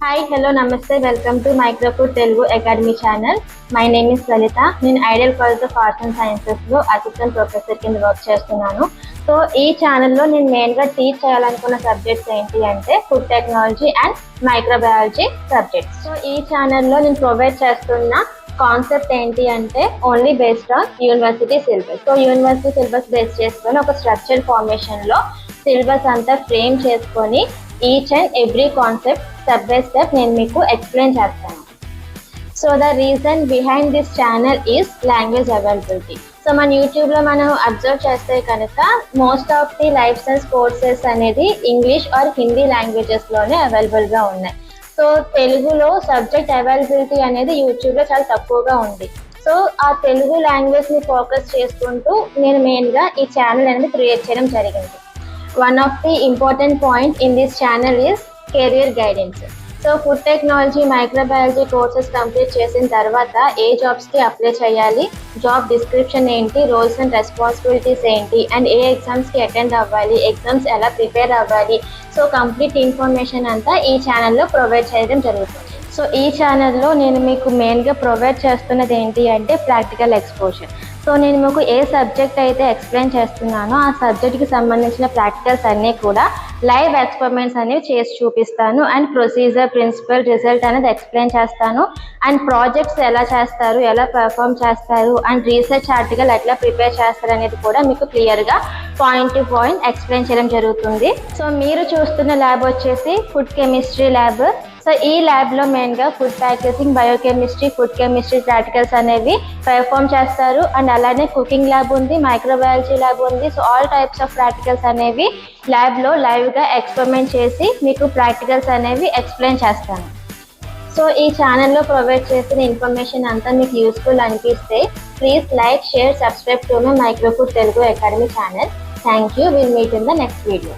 Hi hello నమస్తే welcome to Microfood Telugu Academy channel. My name is Lalitha. నేను Ideal College of Arts and సైన్సెస్లో assistant professor కింద work చేస్తున్నాను. So ఈ ఛానల్లో నేను మెయిన్గా టీచ్ చేయాలనుకున్న సబ్జెక్ట్స్ ఏంటి అంటే food technology and microbiology subjects. So ఈ ఛానల్లో నేను ప్రొవైడ్ చేస్తున్న కాన్సెప్ట్ ఏంటి అంటే only based on university syllabus. So university syllabus base చేసుకొని ఒక స్ట్రక్చర్ ఫార్మేషన్లో సిలబస్ అంతా ఫ్రేమ్ చేసుకొని each and every concept step by step నేను మీకు ఎక్స్ప్లెయిన్ చేస్తాను. So the reason behind this channel is language availability. So మన యూట్యూబ్లో మనం అబ్జర్వ్ చేస్తే కనుక most of the life science courses అనేది ఇంగ్లీష్ ఆర్ హిందీ లాంగ్వేజెస్లోనే అవైలబుల్గా ఉన్నాయి. సో తెలుగులో సబ్జెక్ట్ అవైలబిలిటీ అనేది యూట్యూబ్లో చాలా తక్కువగా ఉంది. సో ఆ తెలుగు లాంగ్వేజ్ని ఫోకస్ చేసుకుంటూ నేను మెయిన్గా ఈ ఛానల్ అనేది క్రియేట్ చేయడం జరిగింది. One of the important point in this channel is career guidance. So food technology microbiology courses complete చేసిన తర్వాత ఏ జాబ్స్కి అప్లై చేయాలి, జాబ్ డిస్క్రిప్షన్ ఏంటి, రోల్స్ అండ్ రెస్పాన్సిబిలిటీస్ ఏంటి, అండ్ ఏ ఎగ్జామ్స్కి అటెండ్ అవ్వాలి, ఎగ్జామ్స్ ఎలా ప్రిపేర్ అవ్వాలి, సో కంప్లీట్ ఇన్ఫర్మేషన్ అంతా ఈ ఛానల్లో ప్రొవైడ్ చేయడం జరుగుతుంది. సో ఈ ఛానల్లో నేను మీకు మెయిన్గా ప్రొవైడ్ చేస్తున్నది ఏంటి అంటే ప్రాక్టికల్ ఎక్స్పోజర్. సో నేను మీకు ఏ సబ్జెక్ట్ అయితే ఎక్స్ప్లెయిన్ చేస్తున్నానో ఆ సబ్జెక్ట్కి సంబంధించిన ప్రాక్టికల్స్ అన్నీ కూడా లైవ్ ఎక్స్పెరిమెంట్స్ అనేవి చేసి చూపిస్తాను. అండ్ ప్రొసీజర్, ప్రిన్సిపల్, రిజల్ట్ అనేది ఎక్స్ప్లెయిన్ చేస్తాను. అండ్ ప్రాజెక్ట్స్ ఎలా చేస్తారు, ఎలా పెర్ఫామ్ చేస్తారు, అండ్ రీసెర్చ్ ఆర్టికల్ ఎట్లా ప్రిపేర్ చేస్తారు అనేది కూడా మీకు క్లియర్గా పాయింట్ టు పాయింట్ ఎక్స్ప్లెయిన్ చేయడం జరుగుతుంది. సో మీరు చూస్తున్న ల్యాబ్ వచ్చేసి ఫుడ్ కెమిస్ట్రీ ల్యాబ్. సో ఈ ల్యాబ్లో మెయిన్గా food packaging, biochemistry, food chemistry practicals అనేవి పెర్ఫామ్ చేస్తారు. అండ్ అలానే కుకింగ్ ల్యాబ్ ఉంది, మైక్రోబయాలజీ ల్యాబ్ ఉంది. So all types of practicals అనేవి ల్యాబ్లో లైవ్గా ఎక్స్పెరిమెంట్ చేసి మీకు ప్రాక్టికల్స్ అనేవి ఎక్స్ప్లెయిన్ చేస్తాను. సో ఈ ఛానల్లో ప్రొవైడ్ చేసిన ఇన్ఫర్మేషన్ అంతా మీకు యూస్ఫుల్ అనిపిస్తే please like, share, subscribe to my Microfood Telugu Academy channel. Thank you. Will meet in the next video.